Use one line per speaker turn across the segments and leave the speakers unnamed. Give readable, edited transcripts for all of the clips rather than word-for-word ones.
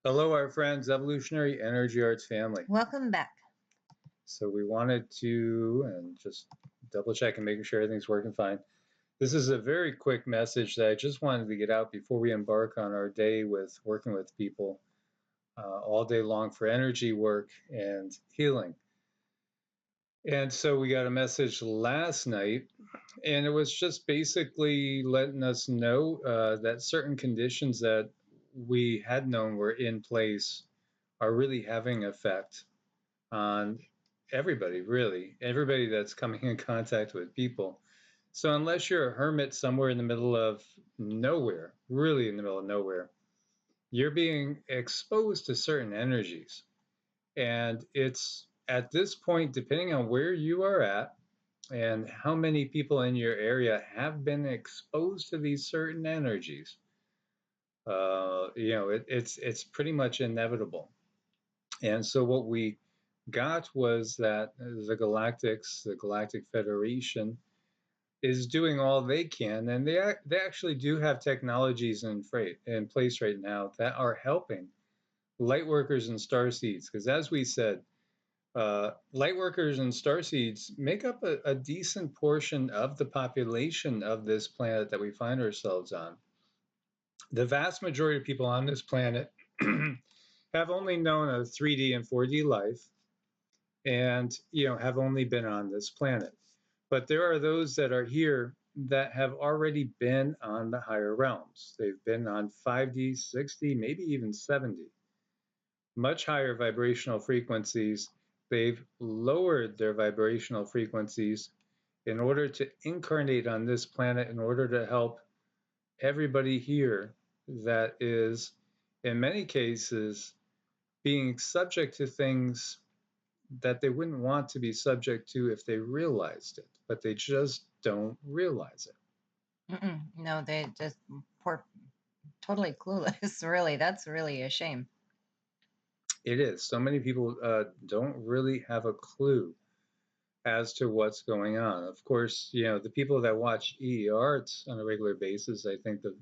Hello, our friends, Evolutionary Energy Arts family.
Welcome back.
So we wanted to, and just double check and making sure everything's working fine. This is a very quick message that I just wanted to get out before we embark on our day with working with people all day long for energy work and healing. And so we got a message last night, and it was just basically letting us know that certain conditions that we had known were in place are really having effect on everybody, really, everybody that's coming in contact with people. So unless you're a hermit somewhere in the middle of nowhere, really in the middle of nowhere, you're being exposed to certain energies. And it's at this point, depending on where you are at and how many people in your area have been exposed to these certain energies, it's pretty much inevitable. And so what we got was that the Galactic Federation, is doing all they can, and they actually do have technologies in place right now that are helping light workers and star seeds. Because as we said, light workers and star seeds make up a decent portion of the population of this planet that we find ourselves on. The vast majority of people on this planet have only known a 3D and 4D life, and have only been on this planet. But there are those that are here that have already been on the higher realms. They've been on 5D, 6D, maybe even 7D, much higher vibrational frequencies. They've lowered their vibrational frequencies in order to incarnate on this planet, in order to help everybody here that is, in many cases, being subject to things that they wouldn't want to be subject to if they realized it, but they just don't realize it.
No, they just poor, totally clueless. Really, that's really a shame.
It is. So many people don't really have a clue as to what's going on. Of course, the people that watch EEARTS on a regular basis, I think that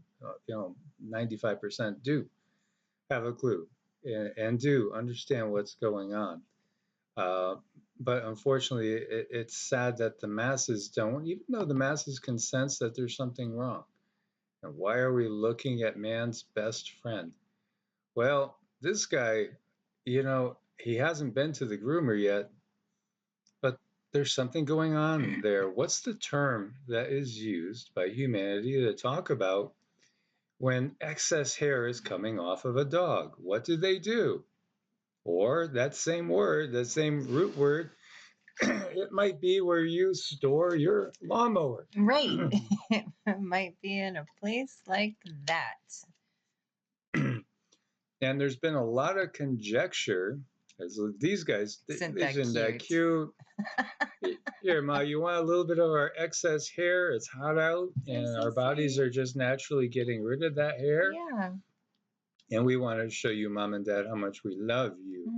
95% do have a clue and do understand what's going on. But unfortunately, it's sad that the masses don't, even though the masses can sense that there's something wrong. And why are we looking at man's best friend? Well, this guy, he hasn't been to the groomer yet, but there's something going on there. What's the term that is used by humanity to talk about when excess hair is coming off of a dog? What do they do? Or that same word, that same root word, it might be where you store your lawnmower.
Right. It might be in a place like that.
And there's been a lot of conjecture, as these guys, isn't that cute? Here, Ma, you want a little bit of our excess hair? It's hot out, and our bodies are just naturally getting rid of that hair.
Yeah.
And we want to show you, Mom and Dad, how much we love you.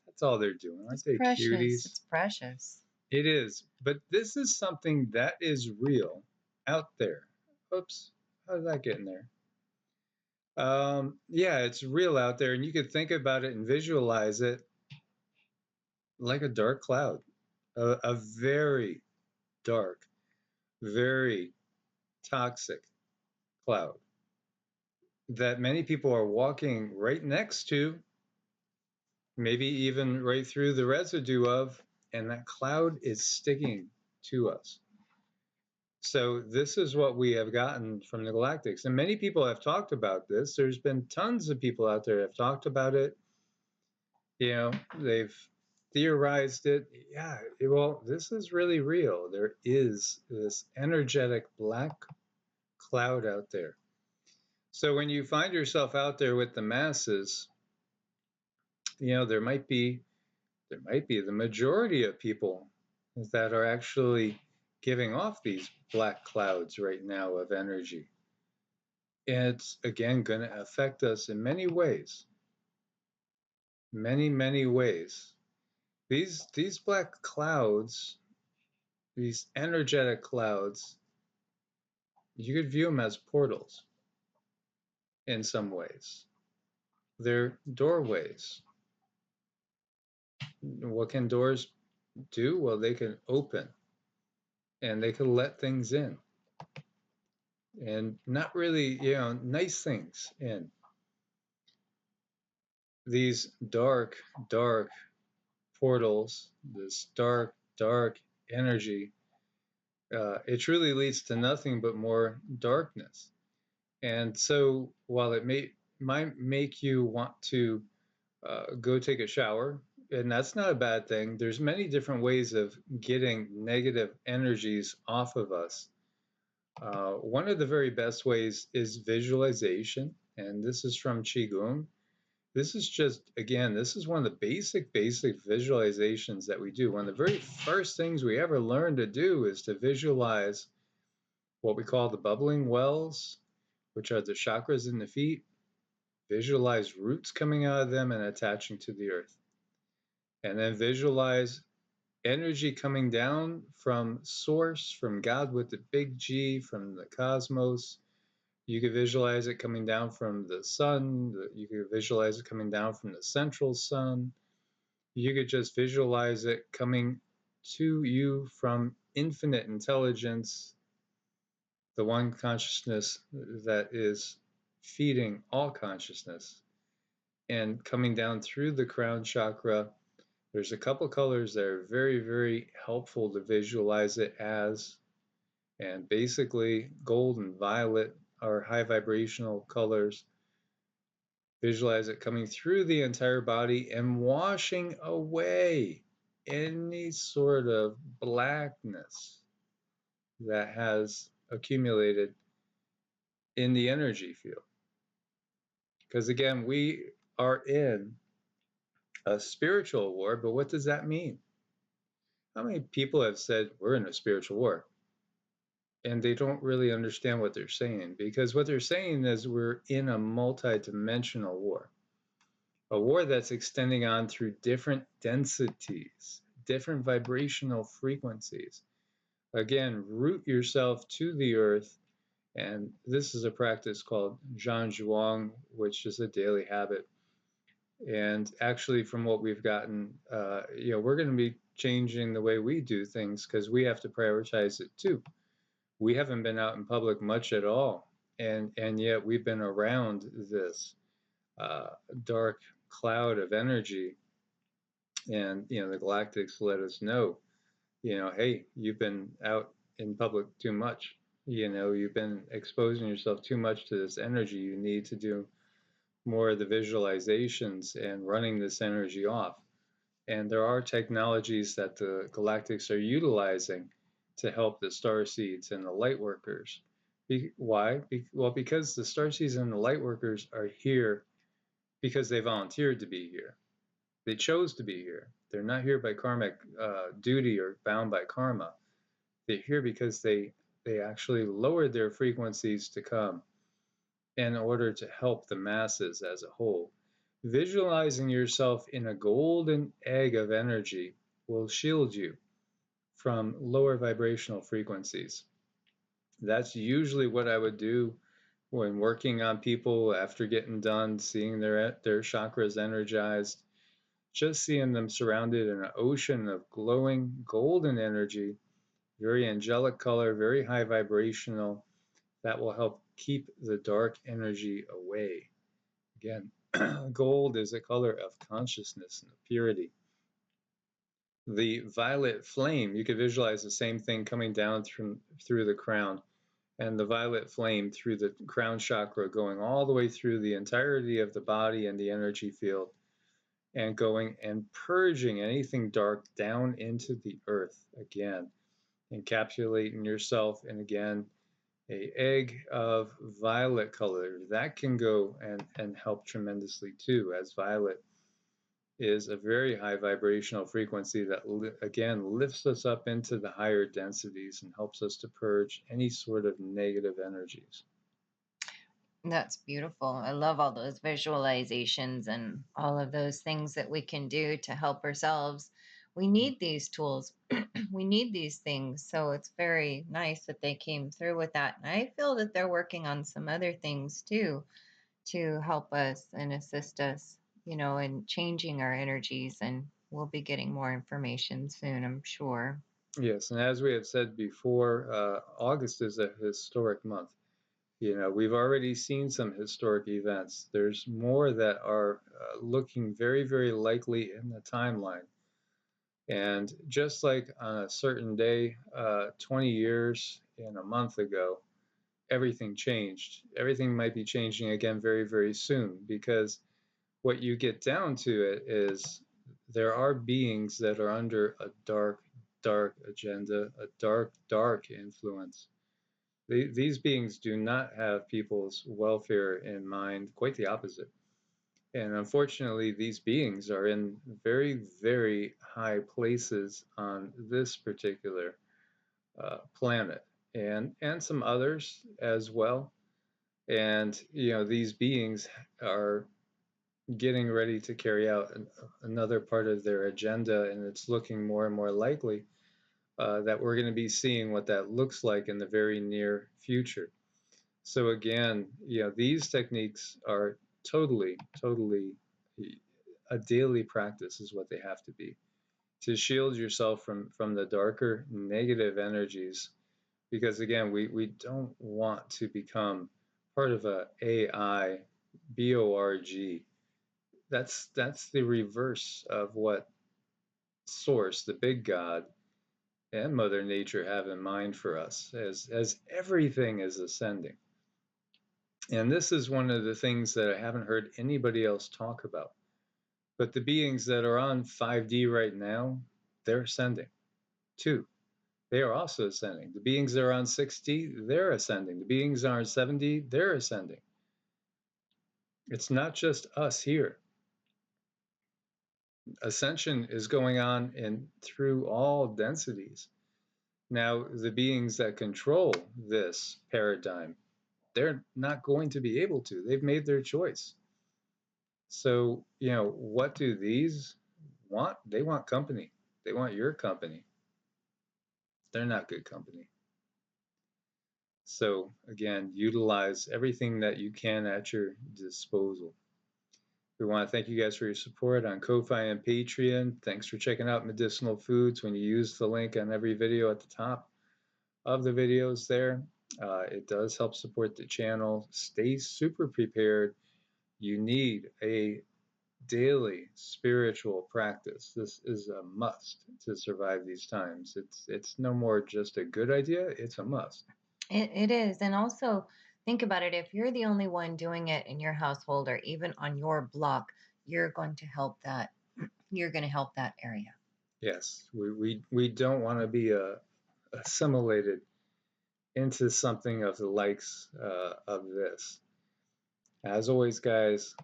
That's all they're doing. Aren't they cuties?
It's precious.
It is. But this is something that is real out there. Oops. How did that get in there? Yeah, it's real out there. And you could think about it and visualize it like a dark cloud. A very dark, very toxic cloud that many people are walking right next to, maybe even right through the residue of, and that cloud is sticking to us. So this is what we have gotten from the Galactics. And many people have talked about this. There's been tons of people out there have talked about it. They've theorized it. Yeah, well, this is really real. There is this energetic black cloud out there. So when you find yourself out there with the masses, there might be the majority of people that are actually giving off these black clouds right now of energy. And it's, again, going to affect us in many ways. Many, many ways. These black clouds, these energetic clouds, you could view them as portals in some ways. They're doorways. What can doors do? Well, they can open and they can let things in, and not really, nice things in. These dark, dark portals, this dark, dark energy, it truly leads to nothing but more darkness. And so while it might make you want to go take a shower, and that's not a bad thing, there's many different ways of getting negative energies off of us. One of the very best ways is visualization, and this is from Qigong. This is just, again, this is one of the basic visualizations that we do. One of the very first things we ever learn to do is to visualize what we call the bubbling wells, which are the chakras in the feet. Visualize roots coming out of them and attaching to the earth. And then visualize energy coming down from source, from God with the big G, from the cosmos. You could visualize it coming down from the sun. You could visualize it coming down from the central sun. You could just visualize it coming to you from infinite intelligence, the one consciousness that is feeding all consciousness, and coming down through the crown chakra. There's a couple colors that are very, very helpful to visualize it as, and basically gold and violet are high vibrational colors. Visualize it coming through the entire body and washing away any sort of blackness that has accumulated in the energy field. Because again, we are in a spiritual war, but what does that mean? How many people have said we're in a spiritual war? And they don't really understand what they're saying, because what they're saying is we're in a multi-dimensional war, a war that's extending on through different densities, different vibrational frequencies. Again, root yourself to the earth. And this is a practice called Zhang, which is a daily habit. And actually, from what we've gotten, we're going to be changing the way we do things because we have to prioritize it too. We haven't been out in public much at all, and yet we've been around this dark cloud of energy. And the Galactics let us know, hey, you've been out in public too much. You've been exposing yourself too much to this energy. You need to do more of the visualizations and running this energy off. And there are technologies that the Galactics are utilizing to help the star seeds and the light workers. Why? Well, because the star seeds and the light workers are here because they volunteered to be here. They chose to be here. They're not here by karmic duty or bound by karma. They're here because they actually lowered their frequencies to come in order to help the masses as a whole. Visualizing yourself in a golden egg of energy will shield you from lower vibrational frequencies. That's usually what I would do when working on people after getting done, seeing their chakras energized, just seeing them surrounded in an ocean of glowing golden energy, very angelic color, very high vibrational, that will help keep the dark energy away. Again, gold is a color of consciousness and purity. The violet flame, you could visualize the same thing coming down through the crown, and the violet flame through the crown chakra going all the way through the entirety of the body and the energy field, and going and purging anything dark down into the earth. Again, encapsulating yourself in, again, a egg of violet color. That can go and help tremendously too, as violet is a very high vibrational frequency that again lifts us up into the higher densities and helps us to purge any sort of negative energies.
That's beautiful. I love all those visualizations and all of those things that we can do to help ourselves. We need these tools. We need these things. So it's very nice that they came through with that. And I feel that they're working on some other things too to help us and assist us, in changing our energies. And we'll be getting more information soon, I'm sure.
Yes, and as we have said before, August is a historic month. We've already seen some historic events. There's more that are looking very, very likely in the timeline. And just like on a certain day, 20 years and a month ago, everything changed. Everything might be changing again very, very soon, because what you get down to it is there are beings that are under a dark, dark agenda, a dark, dark influence. These beings do not have people's welfare in mind, quite the opposite. And unfortunately, these beings are in very, very high places on this particular planet, and some others as well. And these beings are getting ready to carry out another part of their agenda, and it's looking more and more likely that we're going to be seeing what that looks like in the very near future. So again, these techniques are totally, totally a daily practice is what they have to be to shield yourself from the darker negative energies, because again, we don't want to become part of a AI BORG. That's the reverse of what source, the big God, and Mother Nature have in mind for us as everything is ascending. And this is one of the things that I haven't heard anybody else talk about. But the beings that are on 5D right now, they're ascending too. They are also ascending. The beings that are on 6D, they're ascending. The beings that are on 7D, they're ascending. It's not just us here. Ascension is going on in through all densities. Now, the beings that control this paradigm, they're not going to be able to. They've made their choice. So, what do these want? They want company. They want your company. They're not good company. So, again, utilize everything that you can at your disposal. We want to thank you guys for your support on Ko-Fi and Patreon. Thanks for checking out Medicinal Foods. When you use the link on every video at the top of the videos there, it does help support the channel. Stay super prepared. You need a daily spiritual practice. This is a must to survive these times. It's no more just a good idea, it's a must.
It is. And also, think about it. If you're the only one doing it in your household or even on your block, you're going to help that. You're going to help that area.
Yes, we don't want to be assimilated into something of the likes of this. As always, guys,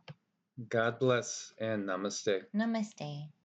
God bless and namaste.
Namaste.